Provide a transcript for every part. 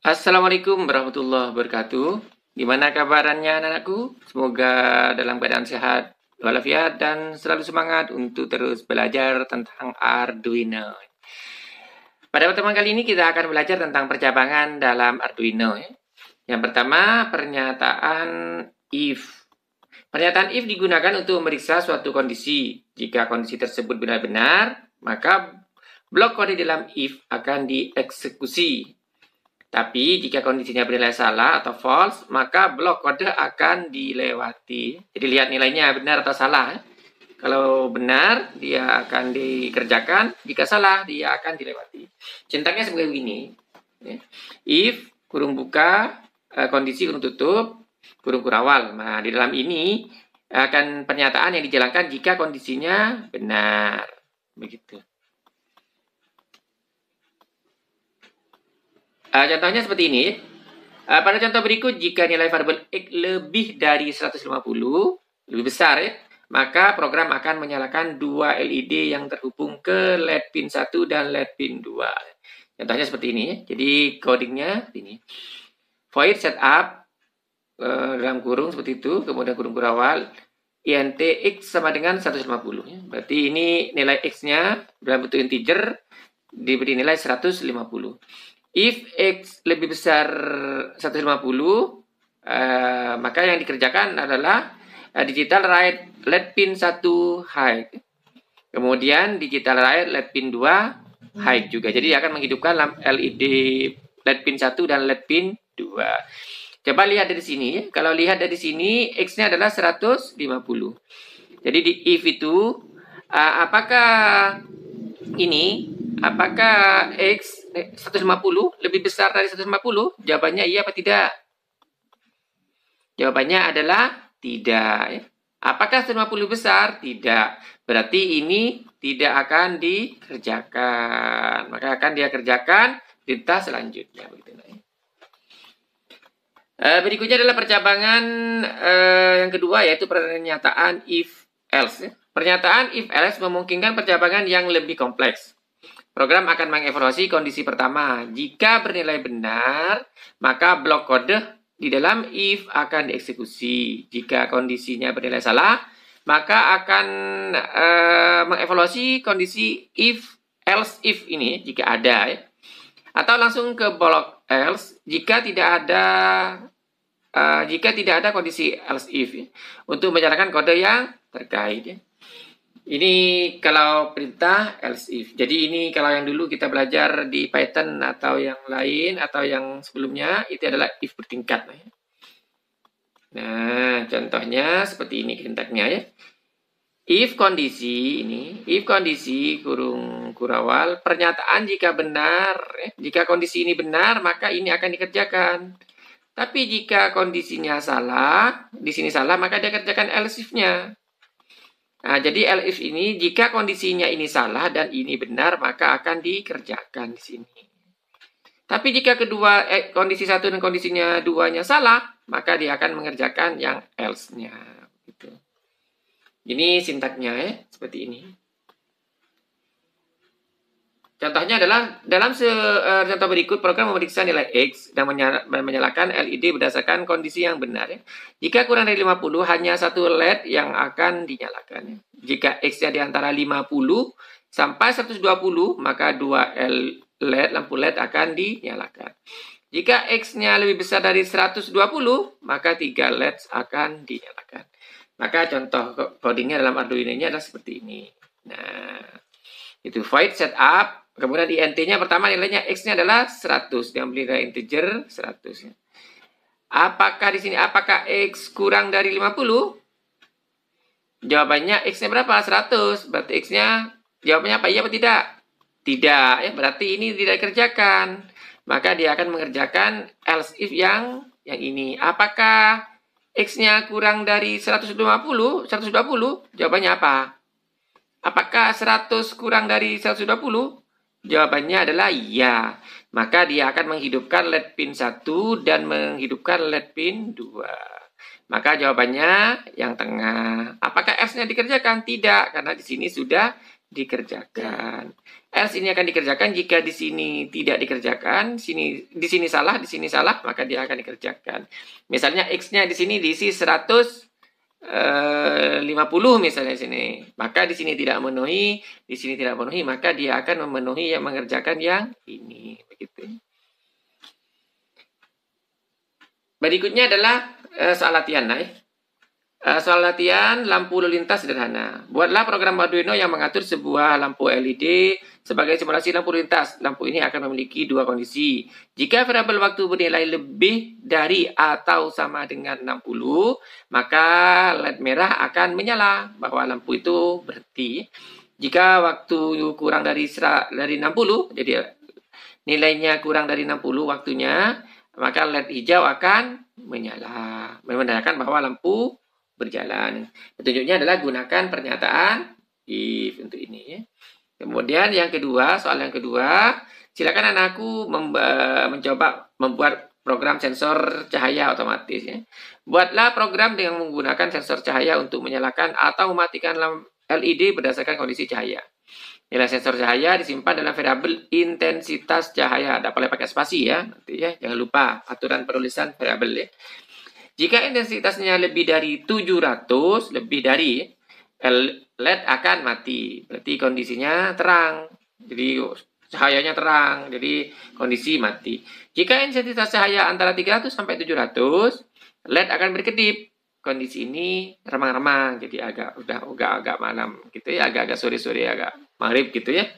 Assalamualaikum warahmatullahi wabarakatuh. Gimana kabarannya anak-anakku? Semoga dalam keadaan sehat walafiat dan selalu semangat untuk terus belajar tentang Arduino. Pada pertemuan kali ini kita akan belajar tentang percabangan dalam Arduino. Yang pertama, pernyataan if. Pernyataan if digunakan untuk memeriksa suatu kondisi. Jika kondisi tersebut benar-benar, maka blok kode dalam if akan dieksekusi. Tapi jika kondisinya bernilai salah atau false, maka blok kode akan dilewati. Jadi lihat nilainya benar atau salah. Kalau benar, dia akan dikerjakan. Jika salah, dia akan dilewati. Sintaksnya sebagai begini. If, kurung buka, kondisi kurung tutup, kurung kurawal. Nah, di dalam ini akan pernyataan yang dijalankan jika kondisinya benar. Begitu. Contohnya seperti ini. Pada contoh berikut, jika nilai variabel X lebih dari 150, lebih besar maka program akan menyalakan dua LED yang terhubung ke LED pin 1 dan LED pin 2. Contohnya seperti ini. Jadi codingnya ini. Void setup dalam kurung seperti itu, kemudian kurung kurawal int X sama dengan 150. Berarti ini nilai X-nya dalam bentuk integer diberi nilai 150. If X lebih besar 150, maka yang dikerjakan adalah digital write LED pin 1 high. Kemudian digital write LED pin 2 high juga. Jadi akan menghidupkan LED LED pin 1 dan LED pin 2. Coba lihat dari sini. Kalau lihat dari sini, X-nya adalah 150. Jadi di if itu, apakah X 150 lebih besar dari 150? Jawabannya iya apa tidak? Jawabannya adalah tidak. Apakah 150 besar? Tidak. Berarti ini tidak akan dikerjakan. Maka akan dia kerjakan perintah selanjutnya. Berikutnya adalah percabangan yang kedua, yaitu pernyataan if else. Pernyataan if else memungkinkan percabangan yang lebih kompleks. Program akan mengevaluasi kondisi pertama. Jika bernilai benar, maka blok kode di dalam if akan dieksekusi. Jika kondisinya bernilai salah, maka akan mengevaluasi kondisi if, else if ini, jika ada. Atau langsung ke blok else, jika tidak ada kondisi else if. Untuk menjalankan kode yang terkait. Ini kalau perintah else if. Jadi ini kalau yang dulu kita belajar di Python atau yang lain atau yang sebelumnya, itu adalah if bertingkat. Nah, contohnya seperti ini sintaksnya ya. If kondisi kurung kurawal, pernyataan jika benar, jika kondisi ini benar, maka ini akan dikerjakan. Tapi jika kondisinya salah, di sini salah, maka dia kerjakan else if-nya. Nah, jadi else if ini jika kondisinya ini salah dan ini benar, maka akan dikerjakan di sini. Tapi jika kedua kondisi satu dan kondisinya duanya salah, maka dia akan mengerjakan yang else-nya. Gitu. Ini sintaksnya seperti ini. Contohnya adalah dalam contoh berikut, program memeriksa nilai X dan menyalakan LED berdasarkan kondisi yang benar. Jika kurang dari 50, hanya satu LED yang akan dinyalakan. Jika X-nya di antara 50 sampai 120, maka dua LED, lampu LED akan dinyalakan. Jika X-nya lebih besar dari 120, maka 3 LED akan dinyalakan. Maka contoh codingnya dalam Arduino ini adalah seperti ini. Nah, itu void setup. Kemudian di int-nya pertama nilainya X-nya adalah 100. Dia nilai integer 100. Apakah di sini X kurang dari 50? Jawabannya X-nya berapa? 100. Berarti X-nya jawabannya apa? Iya atau tidak? Tidak. Ya, berarti ini tidak dikerjakan. Maka dia akan mengerjakan else if yang ini. Apakah X-nya kurang dari 120? Jawabannya apa? Apakah 100 kurang dari 120? Jawabannya adalah iya. Maka dia akan menghidupkan LED pin 1 dan menghidupkan LED pin 2. Maka jawabannya yang tengah. Apakah else-nya dikerjakan? Tidak, karena di sini sudah dikerjakan. Else ini akan dikerjakan jika di sini tidak dikerjakan, di sini salah, maka dia akan dikerjakan. Misalnya X-nya di sini diisi 150 misalnya sini. Maka di sini tidak memenuhi, di sini tidak memenuhi, maka dia akan memenuhi yang mengerjakan yang ini. Begitu. Berikutnya adalah soal latihan. Soal latihan lampu lalu lintas sederhana. Buatlah program Arduino yang mengatur sebuah lampu LED sebagai simulasi lampu lintas. Lampu ini akan memiliki dua kondisi. Jika variabel waktu bernilai lebih dari atau sama dengan 60, maka LED merah akan menyala bahwa lampu itu berhenti. Jika waktu kurang dari 60, jadi nilainya kurang dari 60 waktunya, maka LED hijau akan menyala, menandakan bahwa lampu berjalan. Petunjuknya adalah gunakan pernyataan if untuk ini ya. Kemudian yang kedua, soal yang kedua, silakan anakku mencoba membuat program sensor cahaya otomatis ya. Buatlah program dengan menggunakan sensor cahaya untuk menyalakan atau mematikan LED berdasarkan kondisi cahaya. Nilai sensor cahaya disimpan dalam variabel intensitas cahaya. Tidak boleh pakai spasi ya. Nanti ya, jangan lupa aturan penulisan variabel ya. Jika intensitasnya lebih dari 700, lebih dari LED akan mati. Berarti kondisinya terang. Jadi cahayanya terang. Jadi kondisi mati. Jika intensitas cahaya antara 300 sampai 700, LED akan berkedip. Kondisi ini remang-remang. Jadi agak malam gitu ya, agak sore-sore, agak maghrib gitu ya.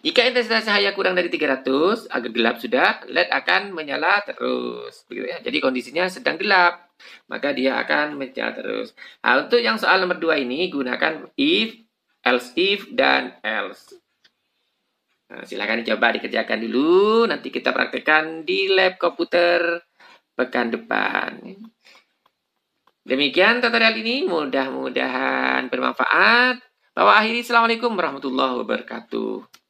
Jika intensitas cahaya kurang dari 300, agak gelap sudah, LED akan menyala terus. Begitu ya. Jadi kondisinya sedang gelap, maka dia akan menyala terus. Nah, untuk yang soal nomor 2 ini, gunakan if, else if, dan else. Nah, silakan dicoba dikerjakan dulu, nanti kita praktekkan di lab komputer pekan depan. Demikian tutorial ini, mudah-mudahan bermanfaat. Bahwa akhiri, Assalamualaikum warahmatullahi wabarakatuh.